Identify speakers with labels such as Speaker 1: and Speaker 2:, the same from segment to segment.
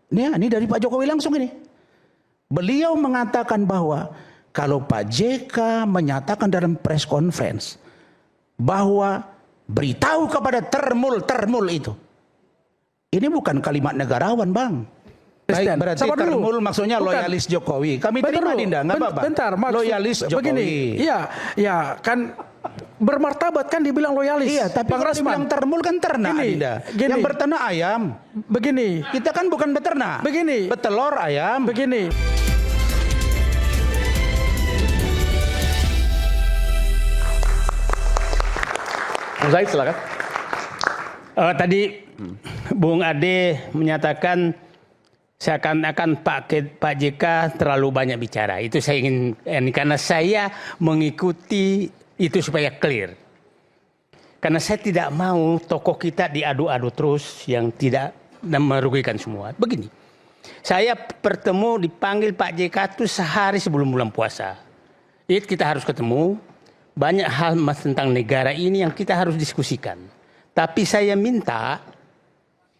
Speaker 1: Ini dari Pak Jokowi langsung ini. Beliau mengatakan bahwa kalau Pak JK menyatakan dalam press conference bahwa beritahu kepada termul itu. Ini bukan kalimat negarawan, Bang. Baik, berarti termul maksudnya loyalis Jokowi. Kami terima Dinda, nggak apa-apa.
Speaker 2: Bentar,
Speaker 1: loyalis Jokowi.
Speaker 2: Begini, ya kan bermartabat kan dibilang loyalis.
Speaker 1: Iya, tapi kalau dibilang termul kan ternak, Dinda. Yang berternak ayam.
Speaker 2: Begini.
Speaker 1: Kita kan bukan beternak.
Speaker 2: Begini.
Speaker 1: Betelor ayam.
Speaker 2: Begini.
Speaker 3: Bung Said silakan.
Speaker 4: Tadi Bung Ade menyatakan seakan-akan Pak JK terlalu banyak bicara. Itu saya ingin, karena saya mengikuti itu supaya clear. Karena saya tidak mau tokoh kita diadu-adu terus yang tidak merugikan semua. Begini, saya bertemu dipanggil Pak JK itu sehari sebelum bulan puasa. Kita harus ketemu. Banyak hal tentang negara ini yang kita harus diskusikan. Tapi saya minta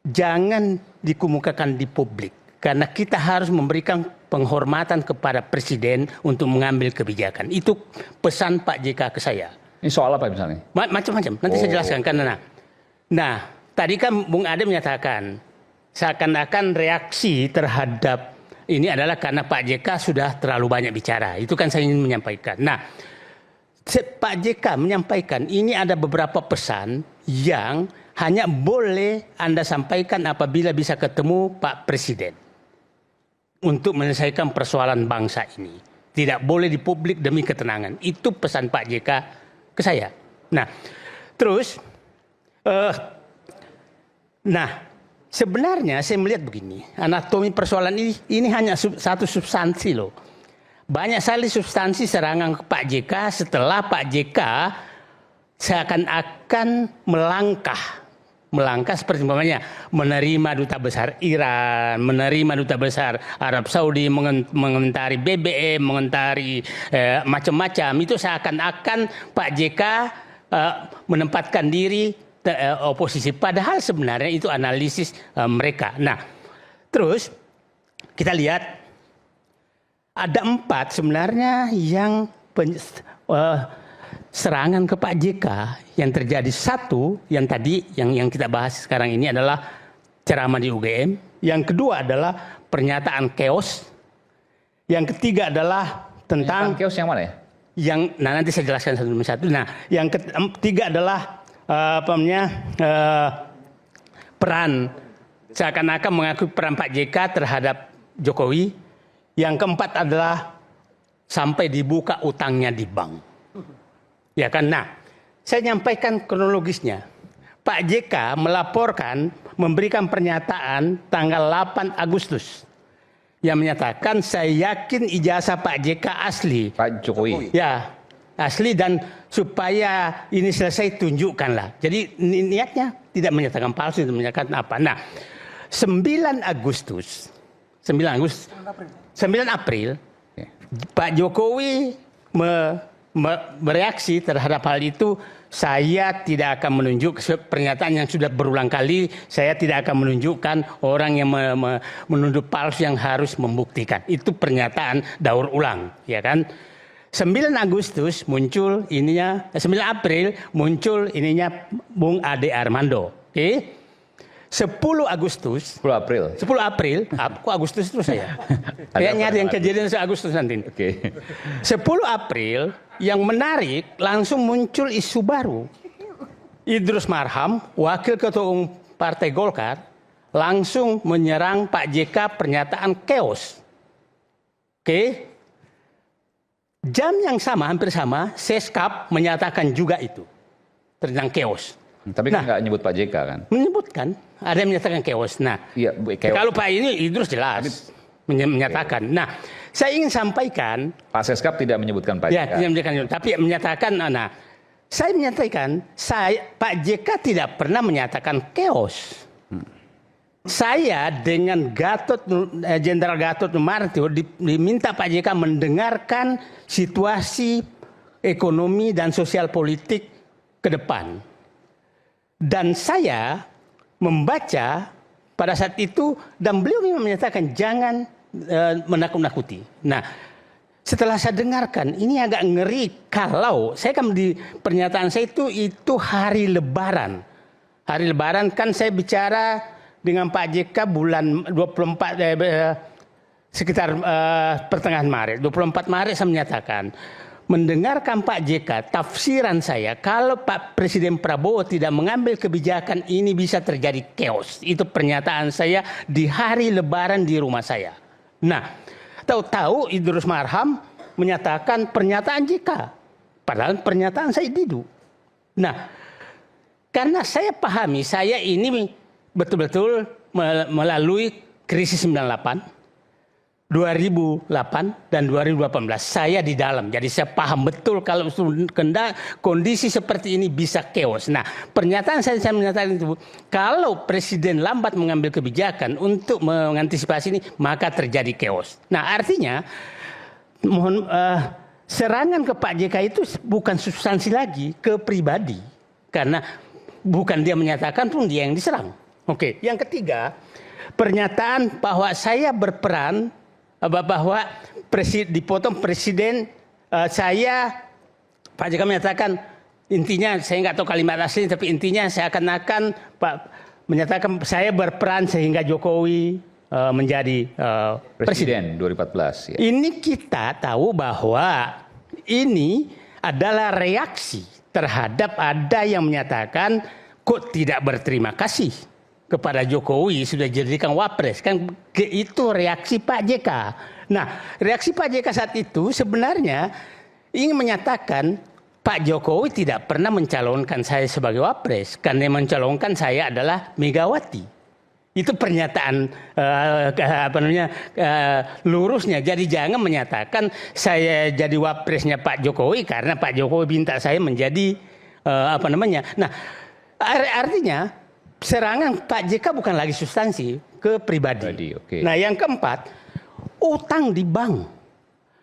Speaker 4: jangan dikemukakan di publik. Karena kita harus memberikan penghormatan kepada Presiden untuk mengambil kebijakan. Itu pesan Pak JK ke saya.
Speaker 3: Ini soal apa misalnya?
Speaker 4: Macam-macam. Nanti saya jelaskan. Nah, tadi kan Bung Ade menyatakan seakan-akan reaksi terhadap ini adalah karena Pak JK sudah terlalu banyak bicara. Itu kan saya ingin menyampaikan. Nah, Pak JK menyampaikan ini ada beberapa pesan yang hanya boleh Anda sampaikan apabila bisa ketemu Pak Presiden untuk menyelesaikan persoalan bangsa ini. Tidak boleh di publik demi ketenangan. Itu pesan Pak JK ke saya. Nah, terus, sebenarnya saya melihat begini, anatomi persoalan ini hanya satu substansi loh. Banyak sekali substansi serangan ke Pak JK setelah Pak JK seakan-akan melangkah seperti umpamanya menerima duta besar Iran, menerima duta besar Arab Saudi, mengomentari BBM, mengomentari macam-macam. Itu seakan-akan Pak JK menempatkan diri oposisi. Padahal sebenarnya itu analisis mereka. Nah, terus kita lihat ada 4 sebenarnya yang serangan ke Pak JK yang terjadi. Satu yang tadi yang kita bahas sekarang ini adalah ceramah di UGM. Yang kedua adalah pernyataan chaos. Yang ketiga adalah tentang
Speaker 3: chaos yang mana ya?
Speaker 4: Nanti saya jelaskan satu demi satu. Nah, yang ketiga adalah peran seakan-akan mengakui peran Pak JK terhadap Jokowi. Yang keempat adalah sampai dibuka utangnya di bank. Ya kan? Nah, saya nyampaikan kronologisnya. Pak JK melaporkan, memberikan pernyataan tanggal 8 Agustus. Yang menyatakan saya yakin ijazah Pak JK asli.
Speaker 3: Pak Jokowi.
Speaker 4: Ya, asli dan supaya ini selesai tunjukkanlah. Jadi niatnya tidak menyatakan palsu, tidak menyatakan apa. Nah, 9 April, Pak Jokowi bereaksi terhadap hal itu. Saya tidak akan menunjuk pernyataan yang sudah berulang kali. Saya tidak akan menunjukkan orang yang menuduh palsu yang harus membuktikan. Itu pernyataan daur ulang, ya kan? 9 April muncul ininya Bung Ade Armando. Oke? 10 April, kok Agustus terus saya? Kayaknya ada yang kejadian Agustus nanti.
Speaker 3: Oke.
Speaker 4: 10 April yang menarik langsung muncul isu baru. Idrus Marham, wakil ketua umum Partai Golkar, langsung menyerang Pak JK pernyataan chaos. Oke. Jam yang sama, hampir sama, Seskap menyatakan juga itu tentang chaos.
Speaker 3: Tapi kan nggak nyebut Pak JK kan?
Speaker 4: Menyebutkan, ada yang menyatakan chaos. Nah,
Speaker 3: iya,
Speaker 4: kalau Pak ini Idrus jelas menyatakan. Nah, saya ingin sampaikan.
Speaker 3: Pak Seskap tidak menyebutkan Pak JK.
Speaker 4: Ya, tidak menyebutkan, tapi menyatakan. Nah, saya menyatakan, Pak JK tidak pernah menyatakan chaos. Saya dengan Jenderal Gatot Nurmantio diminta Pak JK mendengarkan situasi ekonomi dan sosial politik ke depan. Dan saya membaca pada saat itu dan beliau memang menyatakan jangan menakut-nakuti. Nah, setelah saya dengarkan ini agak ngeri kalau saya kan di pernyataan saya itu hari Lebaran. Hari Lebaran kan saya bicara dengan Pak JK bulan 24 sekitar pertengahan Maret. 24 Maret saya menyatakan mendengarkan Pak JK, tafsiran saya kalau Pak Presiden Prabowo tidak mengambil kebijakan ini bisa terjadi chaos. Itu pernyataan saya di hari Lebaran di rumah saya. Nah, tahu-tahu Idrus Marham menyatakan pernyataan JK. Padahal pernyataan saya Didu. Nah, karena saya pahami saya ini betul-betul melalui krisis 98. 2008 dan 2018 saya di dalam, jadi saya paham betul kalau kondisi seperti ini bisa chaos. Nah, pernyataan saya menyatakan itu kalau presiden lambat mengambil kebijakan untuk mengantisipasi ini maka terjadi chaos. Nah, artinya serangan ke Pak JK itu bukan substansi lagi, ke pribadi, karena bukan dia menyatakan pun dia yang diserang. Oke, yang ketiga pernyataan bahwa saya berperan bahwa dipotong presiden saya Pak JK menyatakan intinya saya nggak tahu kalimat asli tapi intinya saya akan Pak menyatakan saya berperan sehingga Jokowi menjadi presiden
Speaker 3: 2014. Ya.
Speaker 4: Ini kita tahu bahwa ini adalah reaksi terhadap ada yang menyatakan kok tidak berterima kasih kepada Jokowi sudah dijadikan wapres, kan itu reaksi Pak JK. Nah, reaksi Pak JK saat itu sebenarnya ingin menyatakan Pak Jokowi tidak pernah mencalonkan saya sebagai wapres, karena yang mencalonkan saya adalah Megawati. Itu pernyataan lurusnya. Jadi jangan menyatakan saya jadi wapresnya Pak Jokowi karena Pak Jokowi minta saya menjadi Nah, artinya serangan Pak JK bukan lagi substansi, ke pribadi.
Speaker 3: Okay.
Speaker 4: Nah, yang keempat, utang di bank.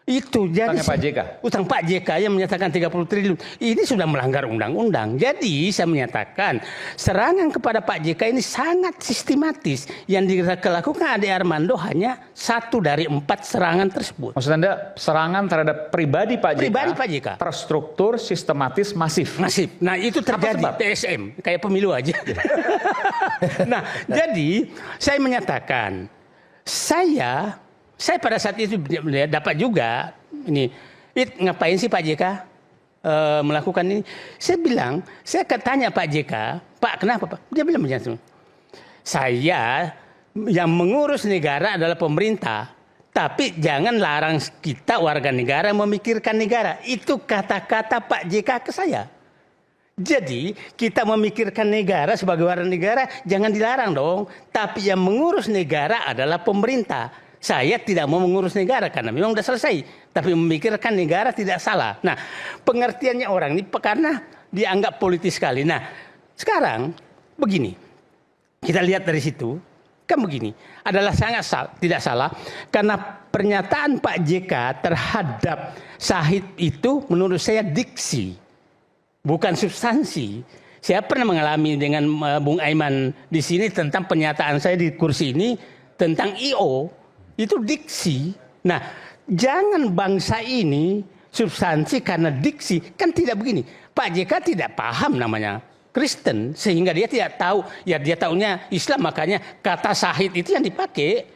Speaker 4: Itu jadi
Speaker 3: Pak JK.
Speaker 4: Utang Pak JK yang menyatakan 30 triliun. Ini sudah melanggar undang-undang. Jadi saya menyatakan serangan kepada Pak JK ini sangat sistematis. Yang dilakukan Ade Armando hanya 1 dari 4 serangan tersebut.
Speaker 3: Maksud Anda serangan terhadap pribadi Pak JK?
Speaker 4: Pribadi Pak JK.
Speaker 3: Terstruktur, sistematis, masif.
Speaker 4: Masif. Nah, itu terjadi PSM, kayak pemilu aja. Nah, jadi saya menyatakan saya pada saat itu dapat juga ini ngapain sih Pak JK melakukan ini? Saya bilang, saya tanya Pak JK, Pak kenapa Pak? Dia bilang begini, saya yang mengurus negara adalah pemerintah, tapi jangan larang kita warga negara memikirkan negara. Itu kata-kata Pak JK ke saya. Jadi kita memikirkan negara sebagai warga negara jangan dilarang dong. Tapi yang mengurus negara adalah pemerintah. Saya tidak mau mengurus negara karena memang sudah selesai. Tapi memikirkan negara tidak salah. Nah, pengertiannya orang ini karena dianggap politis sekali. Nah, sekarang begini. Kita lihat dari situ. Kan begini. Adalah sangat tidak salah. Karena pernyataan Pak JK terhadap Syahid itu menurut saya diksi. Bukan substansi. Saya pernah mengalami dengan Bung Aiman di sini tentang pernyataan saya di kursi ini tentang I.O. Itu diksi. Nah, jangan bangsa ini substansi karena diksi. Kan tidak begini. Pak JK tidak paham namanya Kristen. Sehingga dia tidak tahu. Ya dia tahunya Islam. Makanya kata Syahid itu yang dipakai.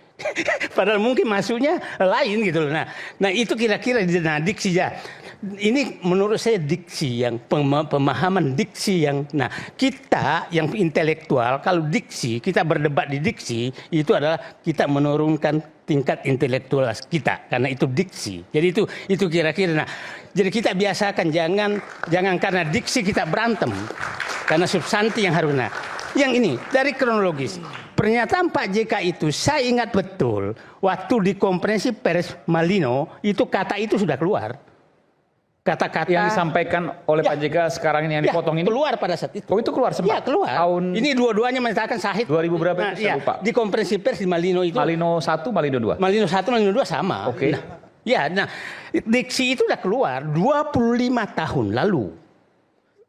Speaker 4: Padahal mungkin maksudnya lain gitu. Nah itu kira-kira diksi ya. Ini menurut saya diksi yang pemahaman diksi yang kita yang intelektual kalau diksi kita berdebat di diksi itu adalah kita menurunkan tingkat intelektual kita karena itu diksi. Jadi itu kira-kira jadi kita biasakan jangan karena diksi kita berantem karena substansi yang harus yang ini dari kronologis pernyataan Pak JK itu saya ingat betul waktu di konferensi pers Malino itu kata itu sudah keluar. Kata-kata
Speaker 3: yang disampaikan oleh Pak JK sekarang ini yang dipotong ini
Speaker 4: keluar pada saat itu.
Speaker 3: Oh itu keluar sempat?
Speaker 4: Ya keluar.
Speaker 3: Tahun
Speaker 4: ini dua-duanya menyatakan Syahid.
Speaker 3: 2000 berapa? Saya lupa.
Speaker 4: Di konferensi pers di Malino itu.
Speaker 3: Malino 1, Malino 2.
Speaker 4: Malino 1, Malino 2 sama.
Speaker 3: Oke.
Speaker 4: Diksi itu udah keluar 25 tahun lalu.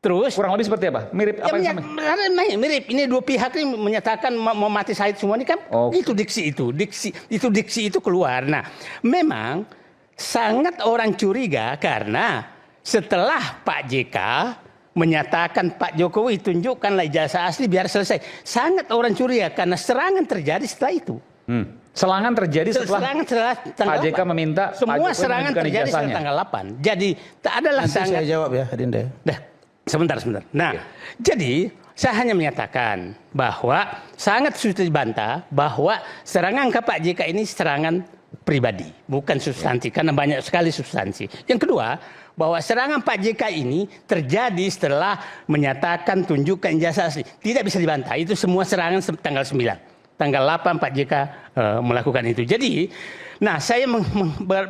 Speaker 4: Terus
Speaker 3: Kurang lebih seperti apa? Mirip apa yang sama?
Speaker 4: mirip. Ini dua pihak ini menyatakan mau mati Said semua ini kan.
Speaker 3: Oh.
Speaker 4: Itu diksi itu keluar. Nah, memang sangat orang curiga karena setelah Pak JK menyatakan Pak Jokowi tunjukkanlah ijazah asli biar selesai. Sangat orang curiga karena serangan terjadi setelah itu.
Speaker 3: Serangan terjadi setelah
Speaker 4: tanggal
Speaker 3: Pak JK
Speaker 4: 8.
Speaker 3: meminta
Speaker 4: Semua
Speaker 3: Pak Jokowi
Speaker 4: serangan
Speaker 3: menunjukkan
Speaker 4: terjadi setelah
Speaker 3: ijazahnya.
Speaker 4: tanggal 8. Jadi tak adalah
Speaker 1: Nanti
Speaker 4: sangat.
Speaker 1: saya jawab ya, Adinda.
Speaker 4: Dah, sebentar. Nah, jadi saya hanya menyatakan bahwa sangat sulit dibantah bahwa serangan ke Pak JK ini serangan pribadi, bukan substansi, karena banyak sekali substansi. Yang kedua, bahwa serangan Pak JK ini terjadi setelah menyatakan tunjukkan ijazah asli. Tidak bisa dibantah, itu semua serangan tanggal 9. Tanggal 8 Pak JK melakukan itu. Jadi, nah saya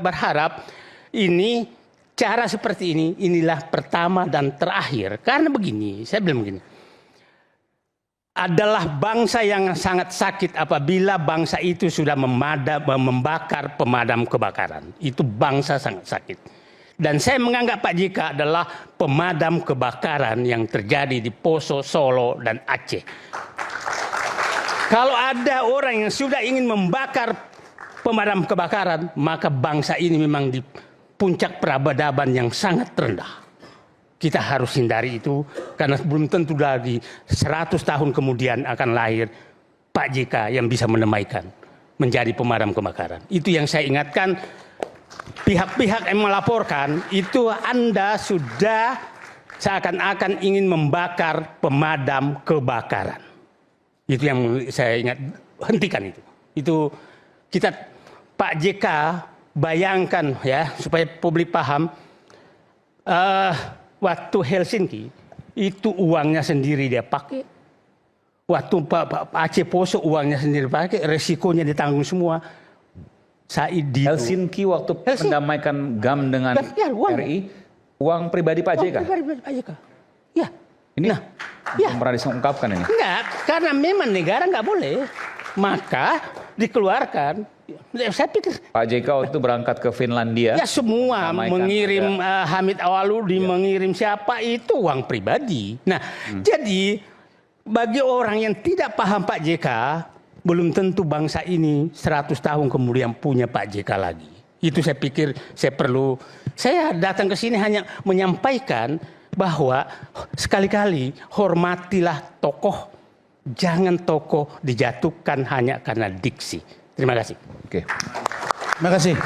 Speaker 4: berharap ini cara seperti ini, inilah pertama dan terakhir. Karena begini, saya bilang begini. Adalah bangsa yang sangat sakit apabila bangsa itu sudah membakar pemadam kebakaran. Itu bangsa sangat sakit. Dan saya menganggap Pak JK adalah pemadam kebakaran yang terjadi di Poso, Solo, dan Aceh. Kalau ada orang yang sudah ingin membakar pemadam kebakaran, maka bangsa ini memang di puncak peradaban yang sangat rendah. Kita harus hindari itu karena belum tentu lagi 100 tahun kemudian akan lahir Pak JK yang bisa menamaikan menjadi pemadam kebakaran. Itu yang saya ingatkan. Pihak-pihak yang melaporkan itu Anda sudah seakan-akan ingin membakar pemadam kebakaran. Itu yang saya ingat, hentikan itu. Itu kita Pak JK bayangkan ya supaya publik paham. Waktu Helsinki itu uangnya sendiri dia pakai. Waktu Pak Aceh Poso uangnya sendiri pakai, resikonya ditanggung semua. Said Didu.
Speaker 3: Helsinki waktu mendamaikan GAM dengan RI, uang pribadi Pak JK.
Speaker 4: Pribadi Pak JK. Ya.
Speaker 3: Ini
Speaker 4: ya.
Speaker 3: belum pernah diungkapkan ini.
Speaker 4: Enggak, karena memang negara nggak boleh. Maka dikeluarkan. Saya pikir
Speaker 3: Pak JK waktu itu berangkat ke Finlandia.
Speaker 4: ya semua
Speaker 3: Damaikan
Speaker 4: mengirim Hamid Awaludi, mengirim siapa itu uang pribadi. Nah, jadi bagi orang yang tidak paham Pak JK, belum tentu bangsa ini 100 tahun kemudian punya Pak JK lagi. Itu saya pikir saya datang ke sini hanya menyampaikan bahwa sekali-kali hormatilah tokoh, jangan tokoh dijatuhkan hanya karena diksi. Terima kasih.
Speaker 3: Oke.
Speaker 1: Terima kasih.